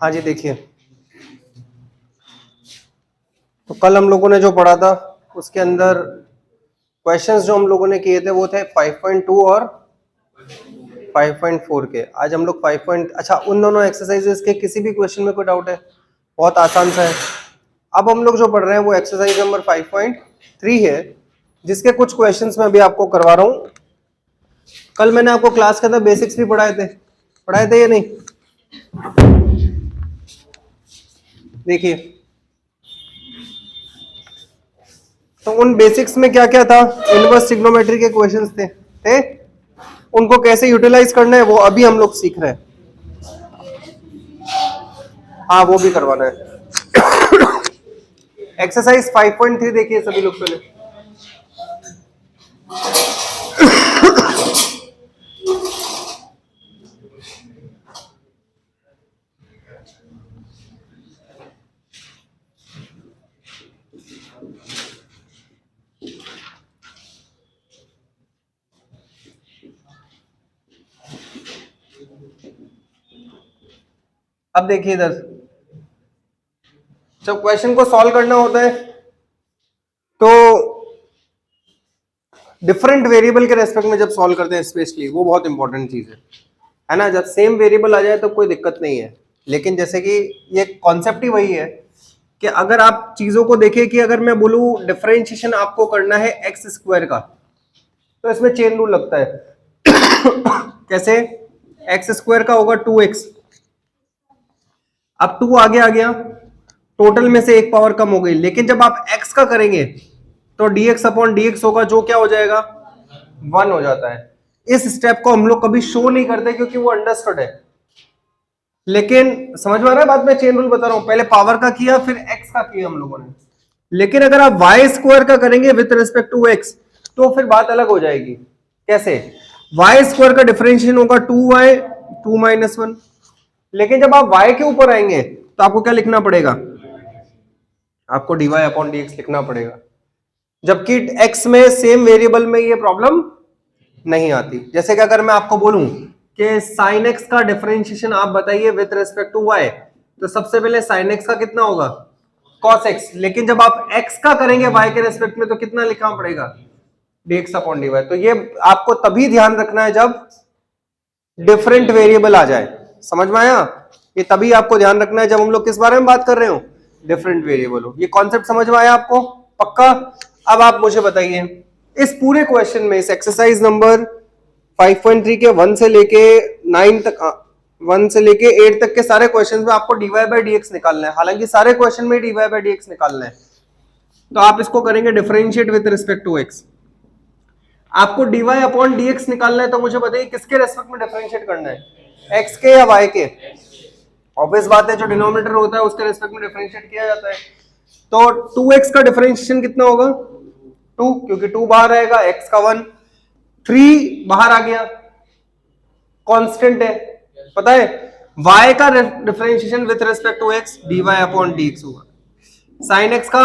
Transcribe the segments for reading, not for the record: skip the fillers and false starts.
हाँ जी देखिए, तो कल हम लोगों ने जो पढ़ा था उसके अंदर क्वेश्चंस जो हम लोगों ने किए थे वो थे 5.2 और 5.4 के। आज हम लोग 5 अच्छा, उन दोनों एक्सरसाइजेस के किसी भी क्वेश्चन में कोई डाउट है? बहुत आसान सा है। अब हम लोग जो पढ़ रहे हैं वो एक्सरसाइज नंबर 5.3 है, जिसके कुछ क्वेश्चंस मैं अभी आपको करवा रहा हूँ। कल मैंने आपको क्लास के अंदर बेसिक्स भी पढ़ाए थे या नहीं? देखिए, तो उन बेसिक्स में क्या क्या था? इनवर्स ट्रिग्नोमेट्री के क्वेश्चंस थे। उनको कैसे यूटिलाइज करना है वो अभी हम लोग सीख रहे हैं। हाँ, वो भी करवाना है। एक्सरसाइज 5.3 देखिए सभी लोग पहले। अब देखिए इधर, जब क्वेश्चन को सॉल्व करना होता है तो डिफरेंट वेरिएबल के रेस्पेक्ट में जब सॉल्व करते हैं स्पेशली, वो बहुत इंपॉर्टेंट चीज है ना। जब सेम वेरिएबल आ जाए तो कोई दिक्कत नहीं है, लेकिन जैसे कि ये कॉन्सेप्ट ही वही है कि अगर आप चीजों को देखें कि अगर मैं बोलूं डिफरेंशिएशन आपको करना है एक्स स्क्वायर का, तो इसमें चेन रूल लगता है। कैसे? एक्स स्क्वायर का होगा 2x, अब 2 आगे आ गया, टोटल में से एक पावर कम हो गई, लेकिन जब आप x का करेंगे तो dx अपॉन dx होगा, जो क्या हो जाएगा? 1 हो जाता है। इस स्टेप को हम लोग कभी शो नहीं करते क्योंकि वो अंडरस्टूड है, लेकिन समझ में आ रहा है बात? में चेन रूल बता रहा हूं, पहले पावर का किया फिर x का किया हम लोगों ने। लेकिन अगर आप वाई स्क्वायर का करेंगे विथ रिस्पेक्ट टू एक्स, तो फिर बात अलग हो जाएगी। कैसे? वाई स्क्वायर का डिफरेंशिएशन होगा 2y 2 - 1, लेकिन जब आप y के ऊपर आएंगे तो आपको क्या लिखना पड़ेगा? आपको dy अपॉन dx लिखना पड़ेगा, जबकि x में सेम वेरिएबल में ये प्रॉब्लम नहीं आती। जैसे कि अगर मैं आपको बोलूं कि sin x का डिफरेंशिएशन आप बताइए विथ रिस्पेक्ट टू y, तो सबसे पहले sin x का कितना होगा? cos x, लेकिन जब आप x का करेंगे y के रेस्पेक्ट में तो कितना लिखना पड़ेगा? dx upon dy। तो ये आपको तभी ध्यान रखना है जब डिफरेंट वेरिएबल आ जाए। समझ में आया? ये तभी आपको ध्यान रखना है जब हम लोग किस बारे में बात कर रहे हो? डिफरेंट वेरिएबल हो। ये कॉन्सेप्ट समझ में आया आपको? पक्का? अब आप मुझे बताइए, इस पूरे क्वेश्चन में, इस एक्सरसाइज नंबर 5.3 के 1 से लेके 9 तक, 1 से लेके 8 तक के सारे क्वेश्चन में आपको dy बाई dx निकालना है। हालांकि सारे क्वेश्चन में dy बाई dx निकालना है, तो आप इसको करेंगे differentiate with respect to x। आपको dy अपॉन dx निकालना है, तो मुझे बताइए किसके रेस्पेक्ट में डिफरेंशिएट करना है? x के या y के? ऑब्वियस बात है, जो डिनोमिनेटर होता है उसके रेस्पेक्ट में डिफरेंशिएट किया जाता है। तो 2x का डिफरेंशिएशन कितना होगा? 2, क्योंकि 2 बाहर आएगा, x का 1, 3 बाहर आ गया, कांस्टेंट है। पता है y का differentiation with respect to x dy upon dx होगा। sin x का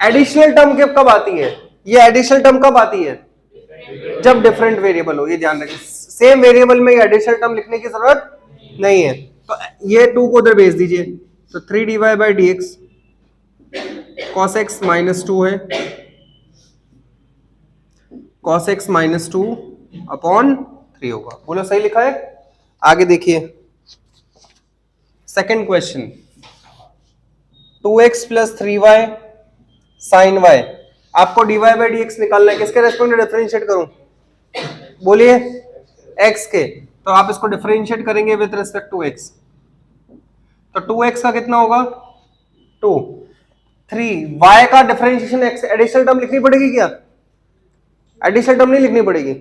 एडिशनल टर्म कब आती है? ये एडिशनल टर्म कब आती है? जब डिफरेंट वेरिएबल हो। ये ध्यान रखिए, सेम वेरिएबल में एडिशनल टर्म लिखने की जरूरत नहीं है। तो ये 2 को उधर भेज दीजिए, तो 3 dy by dx cos x -2 है, cos x -2 अपॉन 3 होगा। बोलो सही लिखा है? आगे देखिए second question, 2x + 3y sin y। आपको dy बाई dx निकालना है, किसके रेस्पेक्ट में डिफरेंशिएट करूं? बोलिए, x के। तो आप इसको डिफरेंशिएट करेंगे विद रिस्पेक्ट टू x, तो 2x का कितना होगा? 2। 3 y का डिफरेंशिएशन x, एडिशनल टर्म लिखनी पड़ेगी क्या? एडिशनल टर्म नहीं लिखनी पड़ेगी।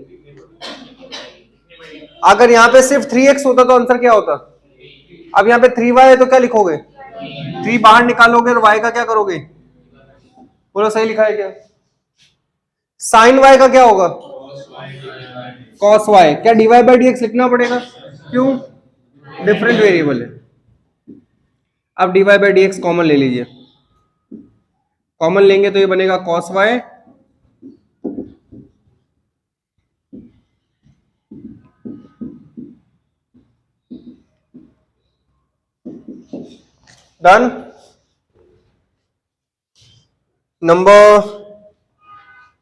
अगर यहां पे सिर्फ 3x होता तो आंसर क्या होता? अब यहाँ पे 3y है तो क्या लिखोगे? 3 बाहर निकालोगे और y का क्या करोगे? बोलो सही लिखा है क्या? साइन y का क्या होगा? cos y। क्या dy बाई dx लिखना पड़ेगा? क्यों? डिफरेंट वेरिएबल है। अब dy बाई dx कॉमन ले लीजिए, कॉमन लेंगे तो ये बनेगा cos y डन। नंबर,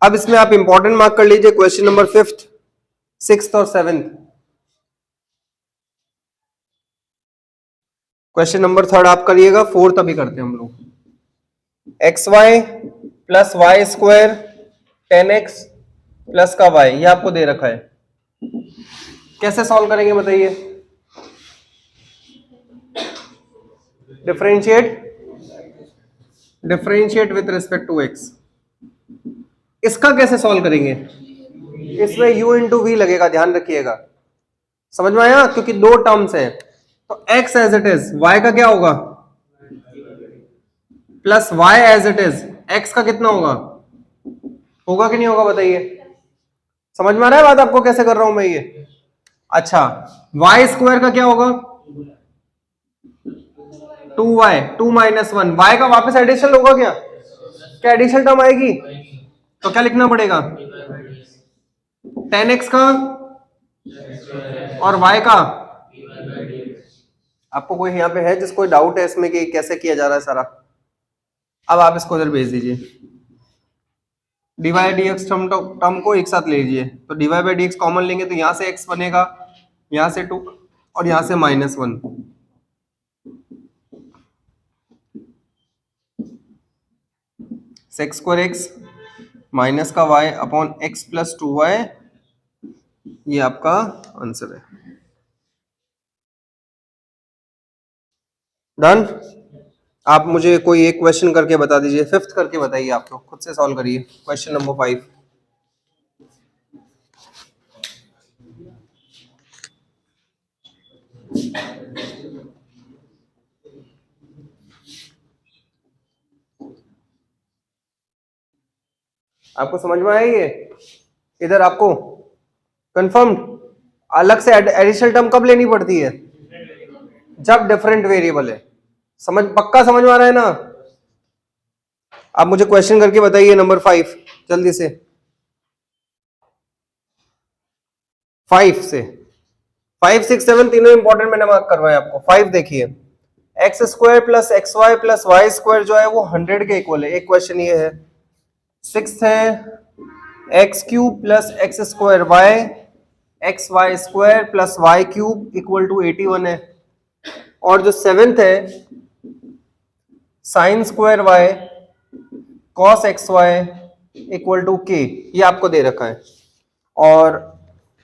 अब इसमें आप इंपॉर्टेंट मार्क कर लीजिए क्वेश्चन नंबर 5th, 6th और 7th। क्वेश्चन नंबर 3rd आप करिएगा, 4th अभी करते हैं हम लोग। X y plus y square 10x plus का y, ये आपको दे रखा है, कैसे सॉल्व करेंगे बताइए? Differentiate with respect to x। इसका कैसे सॉल्व करेंगे? इसमें u इंटू वी लगेगा, ध्यान रखिएगा, समझ में आया? क्योंकि दो टर्म्स है, तो x as it is, y का क्या होगा? Plus y as it is, x का कितना होगा? होगा कि नहीं होगा बताइए? समझ में आ रहा है बात आपको कैसे कर रहा हूं मैं ये? अच्छा, y स्क्वायर का क्या होगा? 2y, 2 माइनस 1, y का वापस एडिशन होगा क्या? क्या एडिशन टर्म आएगी? तो क्या लिखना पड़ेगा? 10x का और y का। आपको कोई यहाँ पे है जिसको डाउट है इसमें कि कैसे किया जा रहा है सारा? अब आप इसको इधर भेज दीजिए, dy dx टर्म को एक साथ ले लीजिए, तो dy by d x common लेंगे तो यहां से x बनेगा, यहां से 2 और यहां से -1, सेक्स स्क्वायर एक्स माइनस का y upon x plus 2y, ये आपका आंसर है। डन। आप मुझे कोई एक क्वेश्चन करके बता दीजिए, 5th करके बताइए, आप लोग खुद से सॉल्व करिए क्वेश्चन नंबर 5। आपको समझ में आया ये? इधर आपको कंफर्म? अलग से एडिशनल टर्म कब लेनी पड़ती है? जब डिफरेंट वेरिएबल है। समझ, पक्का समझ में आ रहा है ना? आप मुझे क्वेश्चन करके बताइए नंबर 5 जल्दी से, 5 से 5, 6, 7 तीनों इंपॉर्टेंट मैंने मार्क करवाया आपको। 5 देखिए, x square plus x y plus y square जो है वो 100 के इक्वल है, एक क्वेश्चन ये है। 6th है x cube plus x square y x y square plus y cube equal to 81 है। और जो 7th है sine square y cos x y equal to K, ये आपको दे रखा है। और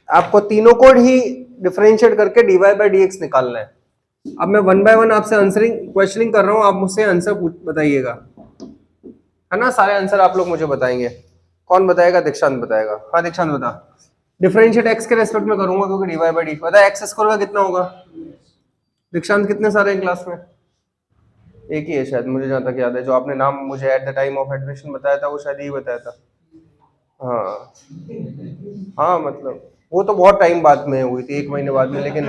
आपको तीनों को ही डिफरेंशिएट करके dy बाई डी एक्स निकालना है। अब मैं 1 बाय 1 आपसे आंसरिंग क्वेश्चनिंग कर रहा हूं, आप मुझसे आंसर बताइएगा, है ना? सारे आंसर आप लोग मुझे बताएंगे। कौन बताएगा? दीक्षांत बताएगा। हाँ दीक्षांत बता। डिफरेंशिएट x के रेस्पेक्ट में करूंगा क्योंकि dy बाई डी, पता है एक्स स्क्वायर का कितना होगा? दीक्षांत कितने सारे हैं क्लास में? एक ही है शायद, मुझे जहां तक याद है, जो आपने नाम मुझे at the time of admission बताया था वो शायद यही बताया था। हाँ हाँ, मतलब वो तो बहुत टाइम बाद में हुई थी, 1 महीने बाद में, लेकिन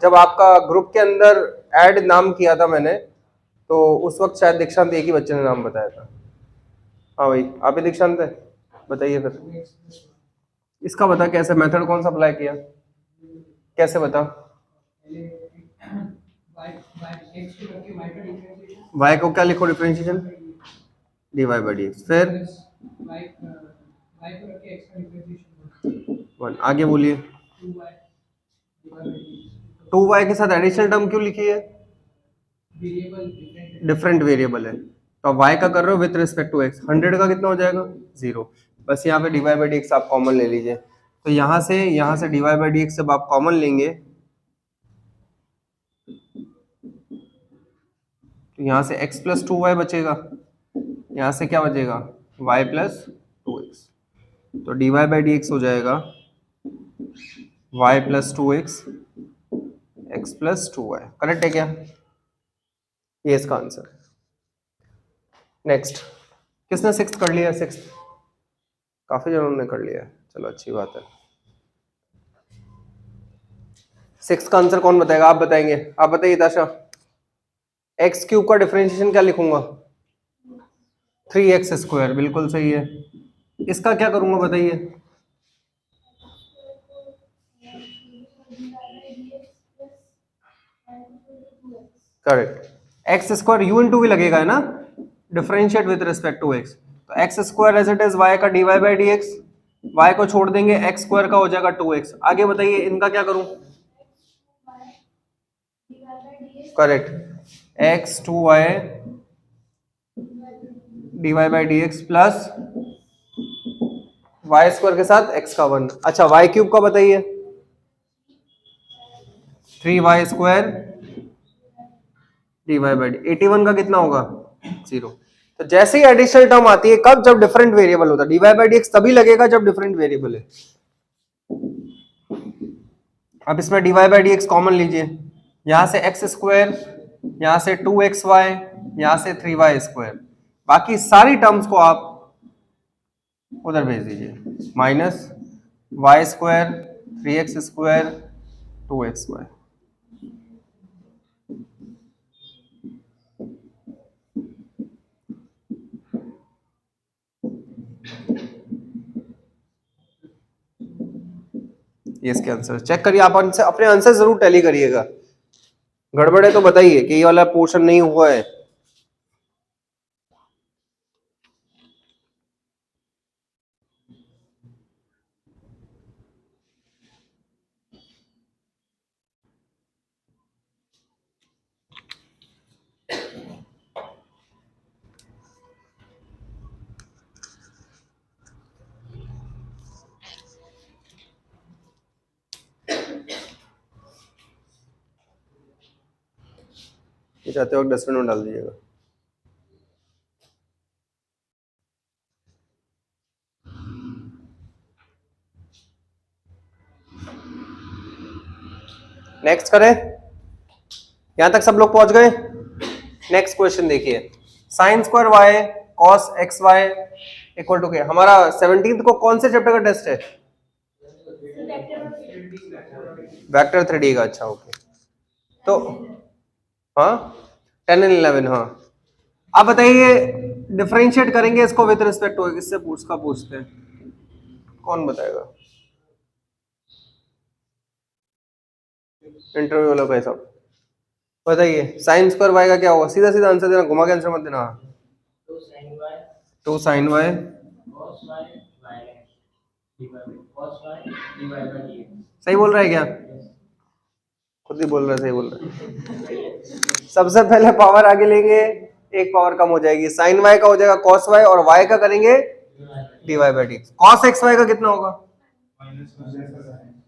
जब आपका ग्रुप के अंदर ऐड नाम किया था मैंने, तो उस वक्त शायद दीक्षांत एक ही बच्चे ने नाम बताया था। हाँ भाई, आप ही दीक्षांत है, बताइए फिर। इसका बता, कैसे मेथड कौन सा अप्लाई किया, कैसे बता? y को क्या लिखो differentiation? dy by d x, फिर 1, आगे बोलिए। 2y के साथ एडिशनल टर्म क्यों लिखी है? डिफरेंट वेरिएबल है, तो y का कर रहे हो विथ रिस्पेक्ट टू x, 100 का कितना हो जाएगा? 0। बस यहाँ पे dy बाई डी एक्स आप कॉमन ले लीजिए, तो यहाँ से dy बाई डी एक्स जब आप कॉमन लेंगे तो यहाँ से x प्लस 2y बचेगा, यहाँ से क्या बचेगा? y प्लस 2x, तो dy बाई डी एक्स हो जाएगा y plus 2x x plus 2y। Correct है क्या? ये इसका आंसर है। नेक्स्ट, किसने 6th कर लिया? 6th काफी जनों ने कर लिया है, चलो अच्छी बात है। 6th का आंसर कौन बताएगा? आप बताएंगे? आप बताइए ताशा। एक्स क्यूब का डिफरेंशिएशन क्या लिखूंगा? 3x स्क्वायर, बिल्कुल सही है। इसका क्या करूंगा बताइए? Correct. X square u into v लगेगा है ना, differentiate with respect to x, तो x square as it is y का d y by d x, y को छोड़ देंगे एक्स स्क्वायर का हो जाएगा 2x। आगे बताइए इनका क्या करूं, correct, x 2y d y by d x plus y square के साथ x का 1। अच्छा वाई क्यूब का बताइए, 3y square d y by d, 81 का कितना होगा 0। तो जैसे ही एडिशनल टर्म आती है कब, जब डिफरेंट वेरिएबल होता है, d y by d x तभी लगेगा जब डिफरेंट वेरिएबल है। अब इसमें d y by d x common लीजिए, यहां से एक्स स्क्वायर, यहां से 2xy, यहां से 3y स्क्वायर, बाकी सारी टर्म्स को आप उधर भेज दीजिए, minus y square 3x square 2x square. ये इसके आंसर चेक करिए, आप अपने आंसर जरूर टैली करिएगा, गड़बड़ है तो बताइए कि ये वाला पोर्शन नहीं हुआ है। ये चाहते हो डस्टबिन में डाल दीजिएगा। नेक्स्ट करें, यहां तक सब लोग पहुंच गए। नेक्स्ट क्वेश्चन देखिए, sine square y cos x y equal to क्या। हमारा 17th को कौन से चैप्टर का टेस्ट है, वेक्टर 3D का। अच्छा ओके, तो हाँ 10 and 11, हाँ आप बताइए डिफरेंशिएट करेंगे इसको विद रिस्पेक्ट टू, किससे पूछते हैं, कौन बताएगा, इंटरव्यू वाला भाई साहब बताइए। साइन स्क्वायर वाई का क्या होगा, सीधा सीधा आंसर देना, घुमा के आंसर मत देना। 2 sin y सही बोल रहा है क्या, खुद ही बोल रहा है, सही बोल रहा है। सबसे पहले पावर आगे लेंगे, एक पावर कम हो जाएगी, साइन वाई का हो जाएगा cos y, और y का करेंगे d y by d. Cos x y का कितना होगा,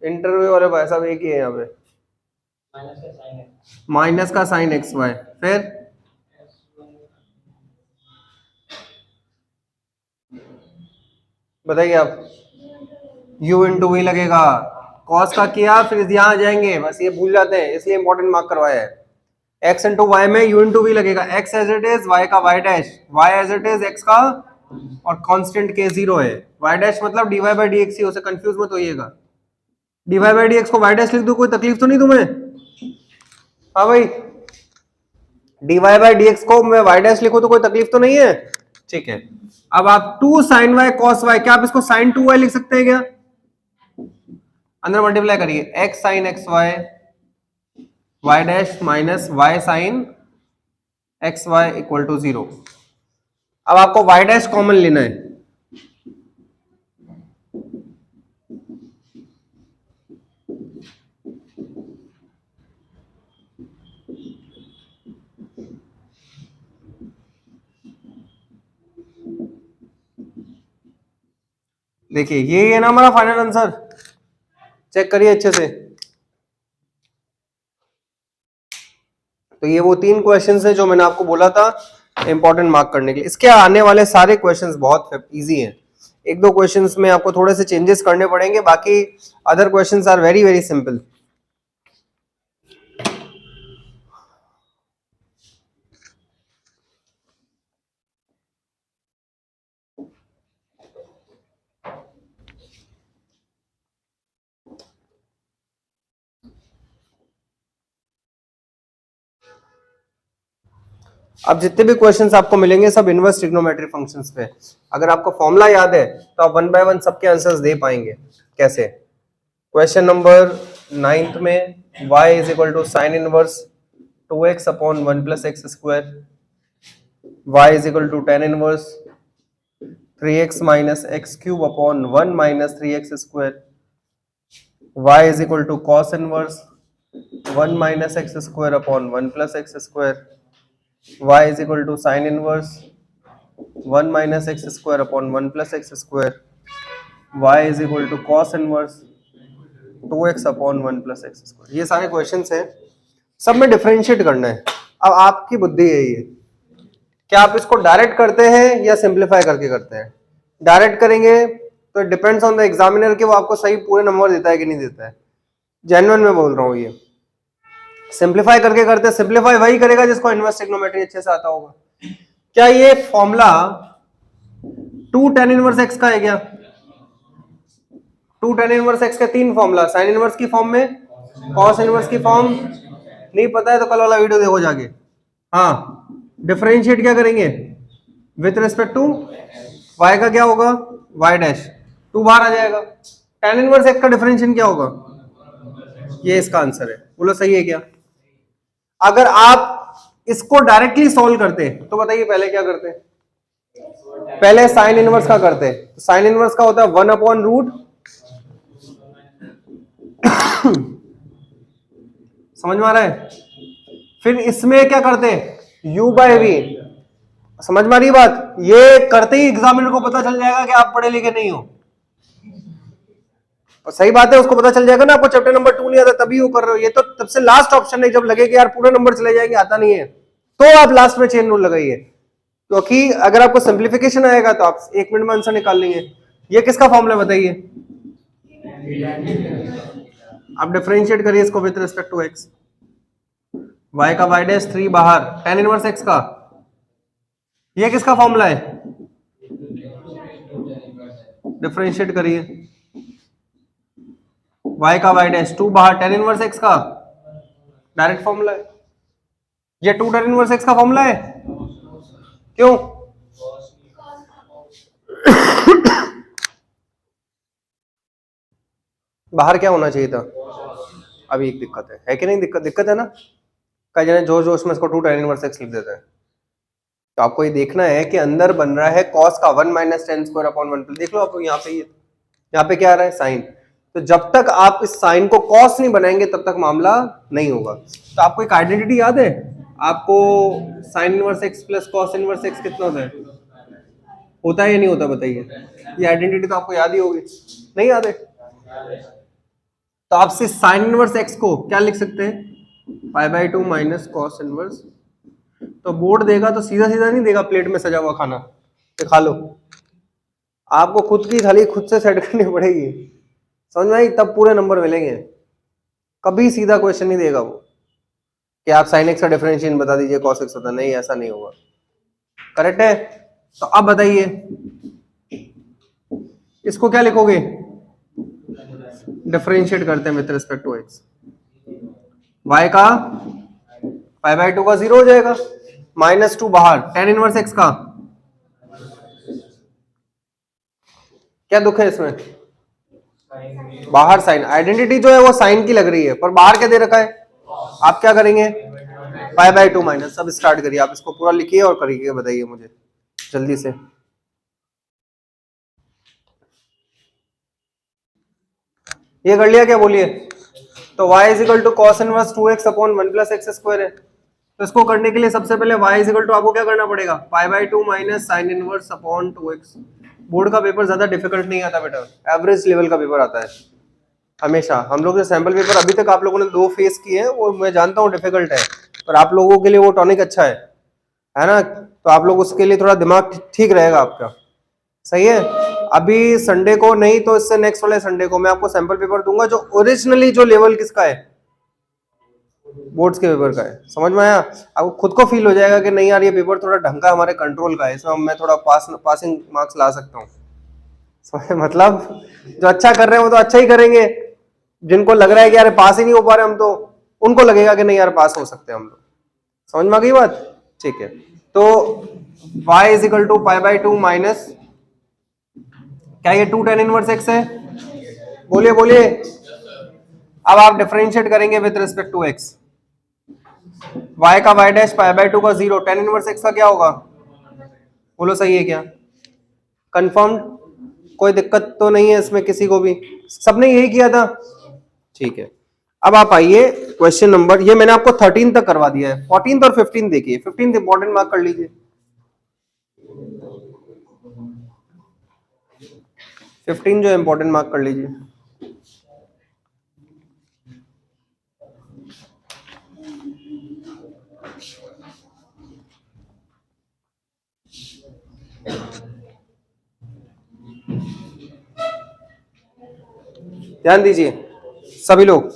इंटरव्यू वाले भाई साहब एक ही है यहाँ पे, माइनस का साइन एक्स वाई, फिर बताइए आप, u इंटू वी लगेगा, कॉस का किया फिर यहाँ जाएंगे, बस ये भूल जाते हैं इसलिए इंपॉर्टेंट मार्क करवाया है। x इंटू वाई में u इंटू वी लगेगा, x as it is, y का y dash, y as it is x का, और कांस्टेंट k 0 है, y डैश मतलब d y by d x ही, उसे कंफ्यूज मत होइएगा। D y by d x को y डैश लिख दो, कोई तकलीफ तो नहीं तुम्हें, हाँ भाई, d y by d x को मैं y डैश लिखो तो कोई तकलीफ तो नहीं है, ठीक है। अब आप 2 sin y cos y, क्या आप इसको sin 2y लिख सकते हैं क्या, अंदर मल्टीप्लाई करिए, x sin x y y dash minus y sin x y equal to 0। अब आपको y डैश कॉमन लेना है, देखिए ये है ना हमारा फाइनल आंसर, चेक करिए अच्छे से। तो ये वो 3 क्वेश्चंस हैं जो मैंने आपको बोला था इंपॉर्टेंट मार्क करने के लिए। इसके आने वाले सारे क्वेश्चंस बहुत इजी हैं, एक दो क्वेश्चंस में आपको थोड़े से चेंजेस करने पड़ेंगे, बाकी other questions are very very simple. अब जितने भी क्वेश्चंस आपको मिलेंगे सब इनवर्स ट्रिग्नोमेट्री फंक्शंस पे, अगर आपको फॉर्मूला याद है तो आप 1 बाय 1 सबके आंसर्स दे पाएंगे। कैसे, क्वेश्चन नंबर 9th में y is equal to sine inverse 2x upon 1 plus x square, y is equal to tan inverse 3x minus x cube upon 1 minus 3x square, y is equal to cos inverse 1 minus x square upon 1 plus x square, y is equal to sine inverse 1 minus x square upon 1 plus x square, y is equal to cos inverse 2x upon 1 plus x square. ये सारे questions हैं, सब में differentiate करना है। अब आपकी बुद्धि है ये, क्या आप इसको डायरेक्ट करते हैं या सिंप्लीफाई करके करते हैं। डायरेक्ट करेंगे तो डिपेंड्स ऑन द एग्जामिनर कि वो आपको सही पूरे नंबर देता है कि नहीं देता है। जेन्युइन में बोल रहा हूँ ये। सिंप्लीफाई करके करते हैं, सिंप्लीफाई वही करेगा जिसको इनवर्स ट्रिग्नोमेट्री अच्छे से आता होगा। क्या ये फॉर्मूला 2 tan इनवर्स x का है क्या? 2 tan इनवर्स x के 3 फॉर्मूला, साइन इनवर्स की फॉर्म में, कॉस इनवर्स की फॉर्म। नहीं पता है तो कल वाला वीडियो देखो जाके। हाँ, डिफरेंशिएट क्या करेंगे विथ रिस्पेक्ट टू y का क्या होगा, y डैश, 2 बाहर आ जाएगा। tan इनवर्स x का डिफरेंशिएशन क्या होगा, ये इसका आंसर है। बोलो सही है क्या? अगर आप इसको डायरेक्टली सॉल्व करते तो बताइए पहले क्या करते? पहले साइन इनवर्स का करते। तो साइन इनवर्स का होता है 1 अपॉन रूट, समझ में आ रहा है? फिर इसमें क्या करते हैं u बाय वी। समझ में आ रही बात? ये करते ही एग्जामिनर को पता चल जाएगा कि आप पढ़े लिखे नहीं हो। और सही बात है, उसको पता चल जाएगा ना आपको चैप्टर नंबर 2 नहीं आता तभी वो कर रहे हो। ये तो तब से लास्ट ऑप्शन है, जब लगे कि यार पूरे नंबर चले जाएंगे आता नहीं है तो आप लास्ट में चेन रूल लगाइए, क्योंकि अगर आपको सिंप्लीफिकेशन आएगा तो आप 1 मिनट में आंसर निकाल लेंगे। ये किसका फॉर्मूला बताइए? आप डिफरेंशिएट करिए इसको with respect to x। y का y डैश 3 बाहर, tan इनवर्स x का, ये किसका फॉर्मूला है? डिफरेंशिएट करिए, y का y डैश 2 बाहर, tan इनवर्स x का डायरेक्ट फॉर्मूला है। ये 2 tan इनवर्स x का फॉर्मूला है। क्यों? बाहर क्या होना चाहिए था? अभी एक दिक्कत है कि नहीं? दिक्कत है ना। कई जने जोश जोश में इसको 2 tan इनवर्स x लिख देते हैं। तो आपको ये देखना है कि अंदर बन रहा है cos का 1 माइनस tan स्क्वायर अपॉन 1। देख लो आप यहाँ पे, यहाँ पे क्या आ रहा है, साइन। तो जब तक आप इस साइन को cos नहीं बनाएंगे तब तक मामला नहीं होगा। तो आपको एक आइडेंटिटी याद है आपको, sign inverse x plus cos inverse x कितना होता है? होता है या नहीं होता बताइए? ये आइडेंटिटी तो आपको याद ही होगी, नहीं याद है? तो आपसे साइन इनवर्स x को क्या लिख सकते हैं? π/2 माइनस cos इनवर्स। तो बोर्ड देगा तो सीधा सीधा नहीं देगा प्लेट में सजा हुआ खाना तो खा लो। आपको खुद की थाली खुद से सेट करनी पड़ेगी, समझ में आई? तब पूरे नंबर मिलेंगे। कभी सीधा क्वेश्चन नहीं देगा वो कि आप sin x का डिफरेंशिएशन बता दीजिए cos x होता, नहीं ऐसा नहीं होगा। करेक्ट है? तो अब बताइए इसको क्या लिखोगे? डिफरेंशिएट करते हैं with respect to x। y का π/2 का 0 हो जाएगा, -2 बाहर, tan इनवर्स x का क्या दुख है इसमें? बाहर साइन। आइडेंटिटी जो है वो साइन की लग रही है पर बाहर क्या दे रखा है? आप क्या करेंगे? π/2 माइनस। सब स्टार्ट करिए, आप इसको पूरा लिखिए और करिए, बताइए मुझे जल्दी से। ये कर लिया क्या? बोलिए। तो y is equal to cos inverse 2x upon 1 plus x square है। तो इसको करने के लिए सबसे पहले y इज इक्वल टू आपको क्या करना पड़ेगा? π/2 minus sine inverse upon 2x। Board का पेपर ज्यादा डिफिकल्ट नहीं आता बेटा, एवरेज लेवल का पेपर आता है हमेशा। हम लोग जो सैंपल पेपर अभी तक आप लोगों ने 2 फेस किए हैं वो मैं जानता हूँ डिफिकल्ट है, पर आप लोगों के लिए वो टॉनिक अच्छा है ना? तो आप लोग उसके लिए थोड़ा दिमाग ठीक रहेगा आपका, सही है? अभी संडे को नहीं तो इससे नेक्स्ट वाले संडे को मैं आपको सैंपल पेपर दूंगा जो ओरिजिनली जो लेवल किसका है, बोर्ड्स के पेपर का है। समझ में आया? आपको खुद को फील हो जाएगा कि नहीं यार ये पेपर थोड़ा ढंग का हमारे कंट्रोल का है, इसमें मैं थोड़ा पासिंग मार्क्स ला सकता हूँ। मतलब जो अच्छा कर रहे हैं वो तो अच्छा ही करेंगे, जिनको लग रहा है कि यार पास ही नहीं हो पा रहे हम तो उनको लगेगा कि नहीं यार पास हो सकते हैं हम लोग। समझ में आ गई बात? ठीक है। तो y is equal to π/2 minus, क्या ये 2 tan इनवर्स x है? बोलिए बोलिए। अब आप डिफरेंशिएट करेंगे with respect to x। y का y डैश पाई बाय 2 का 0, tan इनवर्स x का क्या होगा? बोलो सही है क्या? कंफर्म? कोई दिक्कत तो नहीं है इसमें किसी को भी? सबने यही किया था? ठीक है। अब आप आइए क्वेश्चन नंबर, ये मैंने आपको 13 तक करवा दिया है, 14 और 15 देखिए। 15 इंपॉर्टेंट मार्क कर लीजिए। 15 जो इंपॉर्टेंट मार्क कर लीजिए। ध्यान दीजिए सभी लोग।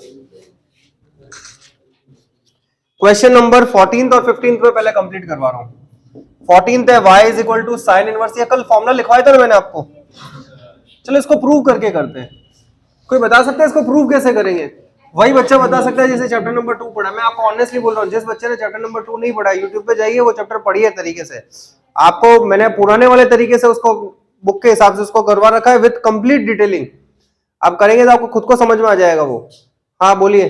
क्वेश्चन नंबर 14 और 15 में पहले कंप्लीट करवा रहा हूं। 14 है y is equal to sine inverse, ये कल फॉर्मूला लिखवाया था ना मैंने आपको। चलो इसको प्रूव करके करते हैं। कोई बता सकता है इसको प्रूव कैसे करेंगे? वही बच्चा बता सकता है जिसे चैप्टर नंबर 2 पढ़ा। मैं आपको ऑनेस्टली बोल रहा हूँ, जिस बच्चे ने चैप्टर नंबर 2 नहीं पढ़ा, यूट्यूब पे जाइए, वो चैप्टर पढ़िए तरीके से। आपको मैंने पुराने वाले तरीके से उसको बुक के हिसाब से उसको करवा रखा है विद कंप्लीट डिटेलिंग। आप करेंगे तो आपको खुद को समझ में आ जाएगा वो। हाँ बोलिए।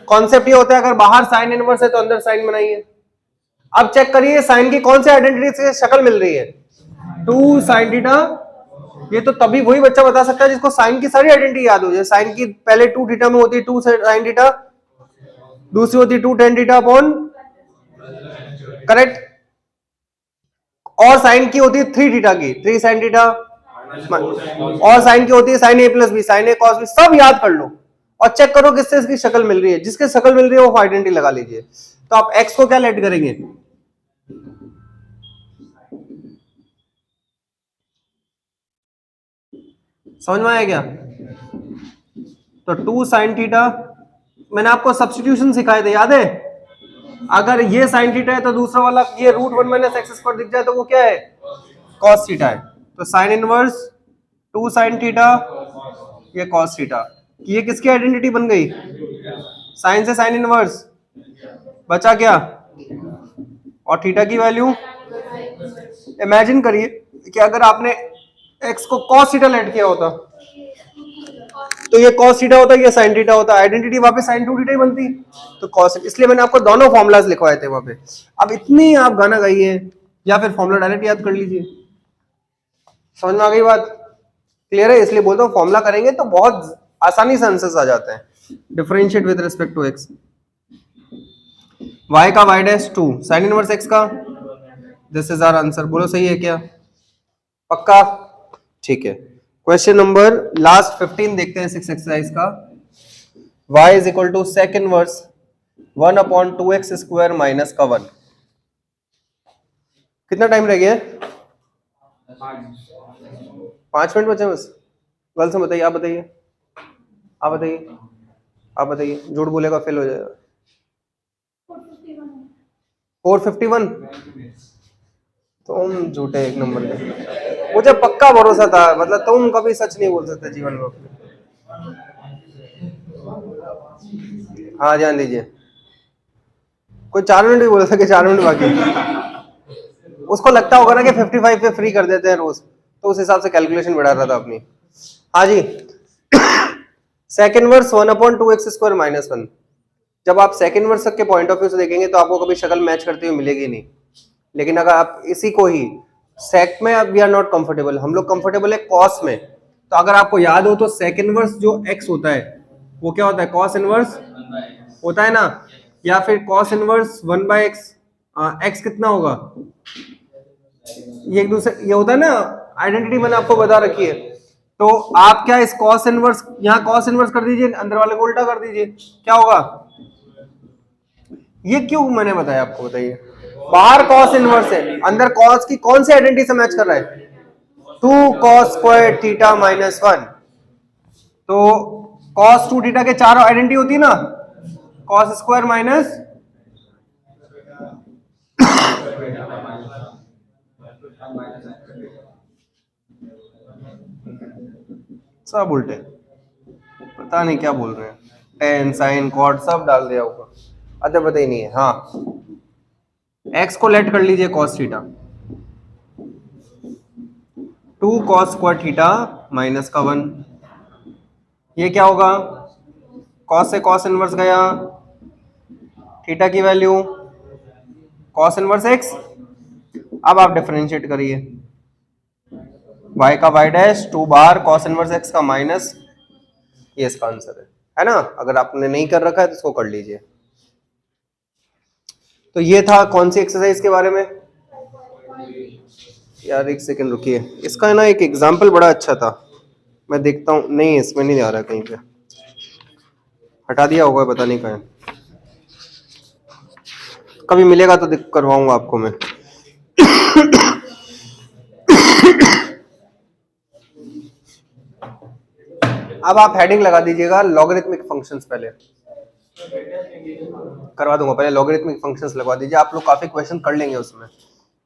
कॉन्सेप्ट ये होता है, अगर बाहर साइन इनवर्स है तो अंदर साइन बनाइए। अब चेक करिए साइन की कौन सी आइडेंटिटी से शक्ल मिल रही है? 2 साइन थीटा। ये तो तभी वही बच्चा बता सकता है जिसको साइन की सारी आइडेंटिटी याद हो जाए। साइन की पहले 2 थीटा में होती है 2 साइन थीटा, दूसरी होती है 2 tan थीटा अपॉन, करेक्ट। और साइन की होती है 3 थीटा की, 3 साइन थीटा, और साइन की होती है साइन ए प्लस बी, साइन ए कॉस बी। सब याद कर लो और चेक करो किससे इसकी शक्ल मिल रही है। जिसके शक्ल मिल रही है वो आइडेंटिटी लगा लीजिए। तो आप एक्स को क्या लेट करेंगे? समझ में आया क्या? तो 2 साइन थीटा, मैंने आपको सब्स्टिट्यूशन सिखाए थे, याद है? अगर ये साइन थीटा है तो दूसरा वाला ये रूट 1 माइनस एक्स स्क्वायर दिख जाए तो वो क्या है? कॉस थीटा है। तो साइन इनवर्स 2 साइन थीटा, ये कॉस थीटा। ये किसकी आइडेंटिटी बन गई? साइन से साइन इनवर्स बचा क्या? और थीटा की वैल्यू इमेजिन करिए कि अगर आपने एक्स को कॉस थीटा लेट किया होता तो ये कॉस थीटा होता, ये साइन थीटा होता, आइडेंटिटी वापस साइन 2 थीटा ही बनती। तो कॉस, इसलिए मैंने आपको दोनों फॉर्मुलाज लिखवाए थे वहां पे। अब इतनी आप गाना गाइए या फिर फॉर्मुला डायरेक्ट याद कर लीजिए। समझ में आ गई बात? क्लियर है? इसलिए बोलता हूँ फॉर्मुला करेंगे तो बहुत आसानी से आंसर्स आ जाते हैं। Differentiate with respect to x. y का y dash 2 sine inverse x का, दिस इज आवर आंसर। बोलो सही है क्या? पक्का? ठीक है। क्वेश्चन नंबर लास्ट 15 देखते हैं 6 एक्सरसाइज का। y is equal to sec inverse 1 upon 2x square minus का 1। कितना टाइम रह गया है? 5 मिनट बचे बस। गल से बताइए, आप बताइए, आप बताइए, आप बताइए। झूठ बोलेगा फेल हो जाएगा। 451। तुम झूठे एक नंबर के। मुझे पक्का भरोसा था, मतलब तुम कभी सच नहीं बोल सकते जीवन में अपने। हाँ ध्यान दीजिए, कोई 4 मिनट भी बोल सके, 4 मिनट बाकी। उसको लगता होगा ना कि 55 पे फ्री कर देते हैं रोज, तो उस हिसाब से कैलकुलेशन बढ़ा रहा था अपनी। हाँ जी। Second verse 1 upon 2x square minus 1। जब आप सेकंड वर्स के पॉइंट ऑफ व्यू से देखेंगे तो आपको कभी शक्ल मैच करते हुए मिलेगी नहीं। लेकिन अगर आप इसी को ही सेक में, अब वी आर नॉट कंफर्टेबल, हम लोग कंफर्टेबल है कॉस में। तो अगर आपको याद हो तो सेक इनवर्स जो x होता है वो क्या होता है? कॉस इनवर्स होता है ना, या फिर कॉस इनवर्स 1/x। x कितना होगा? ये एक दूसरे, ये होता है ना, आइडेंटिटी मैंने आपको बता रखी है। तो आप क्या इस कॉस इनवर्स, यहाँ कॉस इनवर्स कर दीजिए, अंदर वाले को उल्टा कर दीजिए, क्या होगा? ये क्यों मैंने बताया आपको, बताइए। बाहर कॉस इनवर्स है, अंदर कॉस की कौन सी आइडेंटिटी से मैच कर रहा है? 2 कॉस स्क्वायर थीटा माइनस 1। तो कॉस 2 थीटा के 4 आइडेंटिटी होती है ना, कॉस स्क्वायर माइनस सब उल्टे, पता नहीं क्या बोल रहे हैं। टेन साइन कॉट सब डाल दिया ऊपर, अच्छा पता ही नहीं है। हाँ, एक्स को लेट कर लीजिए cos theta, 2 cos square theta minus का 1। ये क्या होगा? कॉस से कॉस इनवर्स गया, थीटा की वैल्यू cos इनवर्स x। अब आप डिफरेंशिएट करिए, y का y डैश 2 बार cos इनवर्स x का माइनस, ये इसका आंसर है ना। अगर आपने नहीं कर रखा है तो इसको कर लीजिए। तो ये था कौन सी एक्सरसाइज के बारे में यार, एक सेकंड रुकिए, इसका है ना एक एग्जाम्पल बड़ा अच्छा था, मैं देखता हूँ। नहीं इसमें नहीं आ रहा, कहीं पे हटा दिया होगा, पता नहीं कहाँ है। कभी मिलेगा तो करवाऊंगा आपको मैं। अब आप हेडिंग लगा दीजिएगा लॉगरिथमिक फंक्शंस, पहले करवा दूंगा, पहले लॉगरिथमिक फंक्शंस लगवा दीजिए, आप लोग काफी क्वेश्चन कर लेंगे उसमें।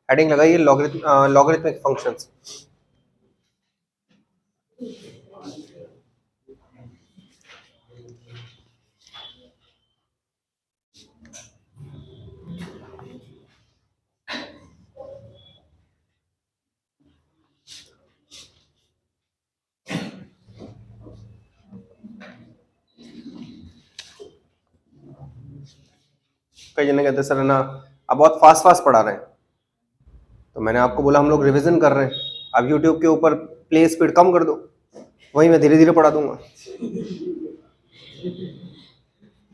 हेडिंग लगाइए लॉगरिथमिक फंक्शंस। कई जने कहते सर है ना आप बहुत फास्ट फास्ट पढ़ा रहे हैं, तो मैंने आपको बोला हम लोग रिवीजन कर रहे हैं, आप यूट्यूब के ऊपर प्ले स्पीड कम कर दो, वही मैं धीरे धीरे पढ़ा दूंगा।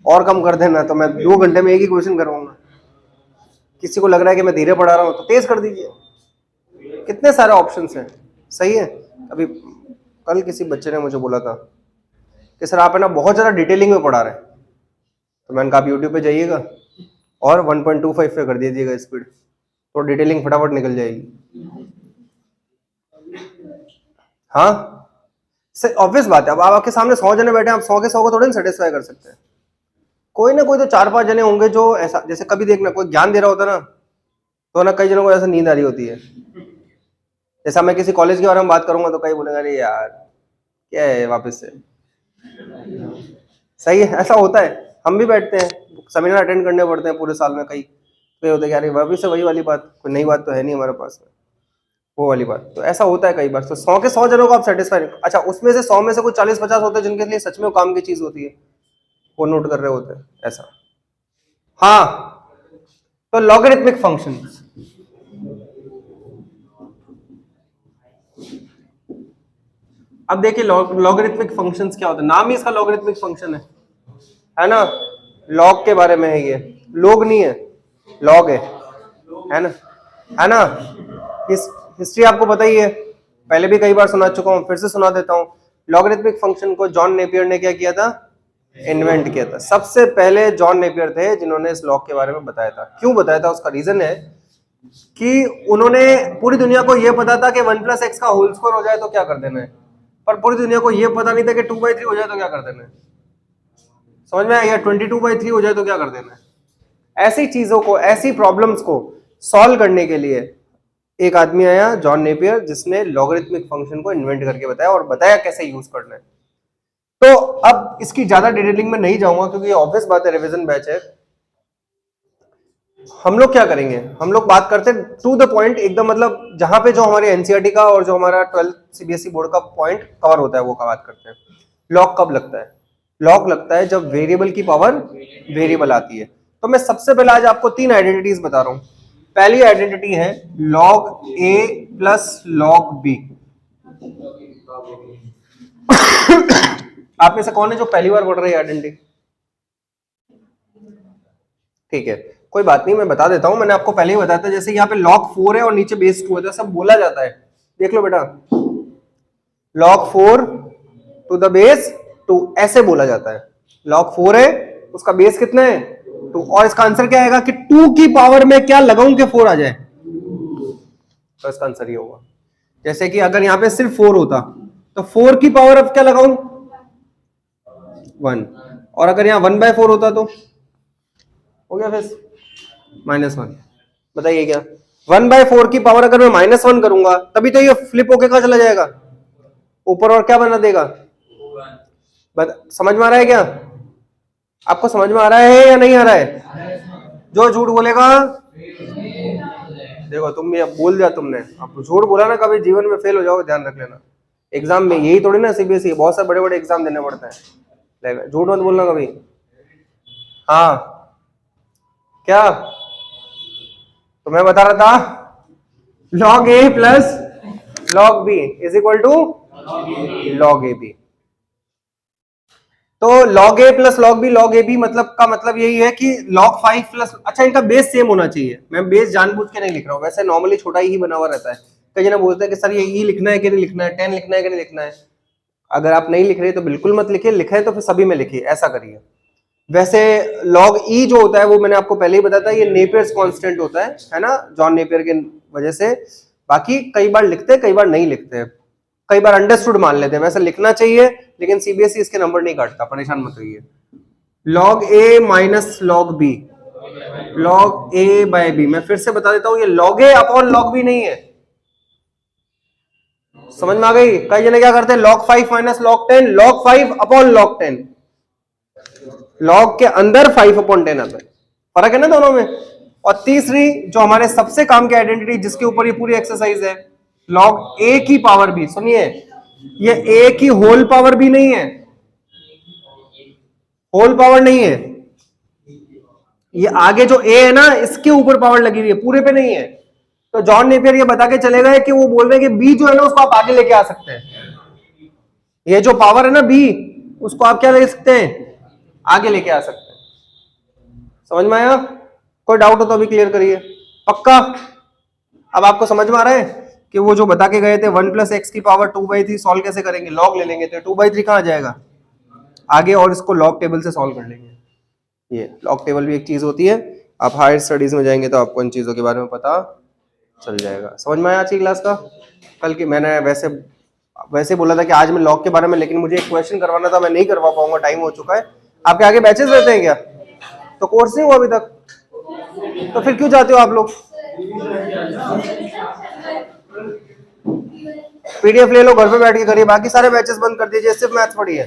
और कम कर देना तो मैं 2 घंटे में एक ही क्वेश्चन करवाऊंगा। किसी को लग रहा है कि मैं धीरे पढ़ा रहा हूँ तो तेज कर दीजिए, कितने सारे ऑप्शंस हैं। सही है। अभी कल किसी बच्चे ने मुझे बोला था कि सर आप है ना बहुत ज़्यादा डिटेलिंग में पढ़ा रहे हैं, तो मैंने कहा आप यूट्यूब पे जाइएगा और 1.25 पे कर दीजिएगा स्पीड, तो डिटेलिंग फटाफट निकल जाएगी। हाँ सर, ऑब्वियस बात है। अब आप आपके सामने 100 जने बैठे हैं, आप 100 के 100 को थोड़ी ना सेटिस्फाई कर सकते हैं। कोई ना कोई तो 4-5 जने होंगे जो ऐसा, जैसे कभी देखना कोई ज्ञान दे रहा होता ना, तो ना कई जनों को ऐसा नींद आ रही होती है। जैसा मैं किसी कॉलेज के बारे में बात करूंगा तो कई बोलेंगे अरे यार क्या है वापस से। सही है, ऐसा होता है। हम भी बैठते हैं, सेमिनार अटेंड करने पड़ते हैं पूरे साल में, कई होते हैं कि अरे वापस से वही वाली बात, कोई नई बात तो है नहीं हमारे पास में, वो वाली बात। तो ऐसा होता है कई बार। तो 100 के 100 जनों को आप सेटिस्फाई, अच्छा उसमें से 100 में से कोई 40-50 होते हैं जिनके लिए सच में काम की चीज होती है, वो नोट कर रहे होते हैं ऐसा। हाँ तो लॉगरिथमिक फंक्शन, अब देखिए लॉगरिथमिक फंक्शंस क्या होता है, नाम ही इसका लॉगरिथमिक फंक्शन है ना। लॉग के बारे में है ये, लोग नहीं है, लॉग है ना, है ना। हिस्ट्री आपको पता ही है, पहले भी कई बार सुना चुका हूं, फिर से सुना देता हूं। लॉगरिथमिक फंक्शन को जॉन नेपियर ने क्या किया था, इन्वेंट किया था। सबसे पहले जॉन नेपियर थे जिन्होंने इस लॉग के बारे में बताया था। क्यों बताया था, उसका रीजन है कि उन्होंने, पूरी दुनिया को यह पता था कि 1+x का होल स्क्वायर हो जाए तो क्या कर देना है, पर पूरी दुनिया को यह पता नहीं था कि 2/3 हो जाए तो क्या कर देना है। समझ में आया, 22/3 हो जाए तो क्या कर देना है। ऐसी चीजों को, ऐसी प्रॉब्लम्स को सॉल्व करने के लिए एक आदमी आया, जॉन नेपियर, जिसने लॉगरिथमिक फंक्शन को इन्वेंट करके बताया और बताया कैसे यूज करना है। तो अब इसकी ज्यादा डिटेलिंग में नहीं जाऊंगा क्योंकि ऑब्वियस बात है, रिवीजन बैच है। हम लोग क्या करेंगे, हम लोग बात करते हैं टू द पॉइंट एकदम, मतलब जहां पे जो हमारे एनसीईआरटी का और जो हमारा 12th सीबीएसई बोर्ड का पॉइंट कवर होता है वो का बात करते हैं। लॉग कब लगता है, लॉग लगता है जब वेरिएबल की पावर वेरिएबल आती है। तो मैं सबसे पहले आज आपको 3 आइडेंटिटीज बता रहा हूं। पहली आइडेंटिटी है लॉग ए प्लस लॉग बी। आप में से कौन है जो पहली बार पढ़ रहे हैं आइडेंटिटी? ठीक है, कोई बात नहीं, मैं बता देता हूं, मैंने आपको पहले ही बताया था। जैसे यहाँ पे log 4 है और नीचे बेस 2 है, तो सब बोला जाता है, देख लो बेटा, log 4 टू द बेस 2 ऐसे बोला जाता है। log 4 है, उसका बेस कितना है 2, और इसका आंसर क्या आएगा कि 2 की पावर में क्या लगाऊं कि 4 आ जाए, तो इसका आंसर ये होगा। जैसे कि अगर यहाँ पे सिर्फ 4 होता तो 4 की पावर अब क्या लगाऊं 1, और अगर यहाँ 1/4 होता तो हो गया फिर -1। बताइए क्या, 1/4 की पावर अगर मैं -1 करूंगा तभी तो ये फ्लिप होके कहां चला जाएगा ऊपर, और क्या बना देगा। समझ में आ रहा है क्या, आपको समझ में आ रहा है या नहीं आ रहा है? जो झूठ बोलेगा, देखो तुम भी अब बोल दिया तुमने, अब झूठ बोला ना कभी जीवन में फेल हो जाओगे, ध्यान रख लेना। एग्जाम में यही थोड़ी ना, सीबीएसई बहुत सारे बड़े बड़े एग्जाम देने पड़ते हैं, झूठ मत बोलना कभी। हाँ क्या तो मैं बता रहा था log a plus log b is equal to log ab। तो log a plus log b log ab मतलब का मतलब यही है कि log 5 प्लस, अच्छा इनका बेस सेम होना चाहिए, मैं बेस जानबूझ के नहीं लिख रहा हूँ, वैसे नॉर्मली छोटा ही बना हुआ रहता है। कई जना बोलते हैं कि सर ये ई लिखना है कि नहीं लिखना है, 10 लिखना है कि नहीं लिखना है। अगर आप नहीं लिख रहे तो बिल्कुल मत लिखिए, लिखे तो फिर सभी में लिखिए, ऐसा करिए। वैसे log e जो होता है वो मैंने आपको पहले ही बताया था, ये नेपियर्स कांस्टेंट होता है ना, जॉन नेपियर के वजह से। बाकी कई बार लिखते हैं, कई बार नहीं लिखते, कई बार अंडरस्टूड मान लेते हैं, वैसे लिखना चाहिए, लेकिन सीबीएसई इसके नंबर नहीं काटता, परेशान मत होइए। log a minus log b, log a by b, मैं फिर से बता देता हूं, ये log a upon log b नहीं है, समझ में आ गई? कई जने क्या करते हैं, log 5 minus log 10, log 5 upon log 10, log के अंदर 5 अपॉन 10 आता है, फर्क है ना दोनों में। और तीसरी जो हमारे सबसे काम की आइडेंटिटी, जिसके ऊपर ये पूरी एक्सरसाइज है, log a की पावर b, सुनिए ये a की होल पावर भी नहीं है, होल पावर नहीं है, ये आगे जो a है ना इसके ऊपर पावर लगी हुई है, पूरे पे नहीं है। तो जॉन नेपियर ये बता के चले गए कि वो बोल रहे हैं कि b जो है ना उसको आप आगे लेके आ सकते हैं, ये जो पावर है ना b, उसको आप क्या ले सकते हैं, आगे लेके आ सकते हैं। समझ में आया? कोई डाउट हो तो अभी क्लियर करिए, पक्का? अब आपको समझ में आ रहा है कि वो जो बता के गए थे 1 प्लस एक्स की पावर 2/3 सॉल्व कैसे करेंगे, लॉग ले लेंगे तो 2/3 कहां आ जाएगा आगे, और इसको लॉग टेबल से सॉल्व कर लेंगे। ये लॉग टेबल भी एक चीज होती है, आप हायर स्टडीज में जाएंगे तो आपको इन चीजों के बारे में पता चल जाएगा। समझ में आया आज की क्लास का? कल की मैंने वैसे बोला था कि आज मैं लॉग के बारे में, लेकिन मुझे एक क्वेश्चन करवाना था, मैं नहीं करवा पाऊंगा, टाइम हो चुका है। आपके आगे बैचेस रहते हैं क्या? तो कोर्स नहीं हुआ अभी तक, तो फिर क्यों जाते हो आप लोग? पीडीएफ ले लो, घर पे बैठ के करिए, बाकी सारे बैचेस बंद कर दीजिए, सिर्फ मैथ्स पढ़िए।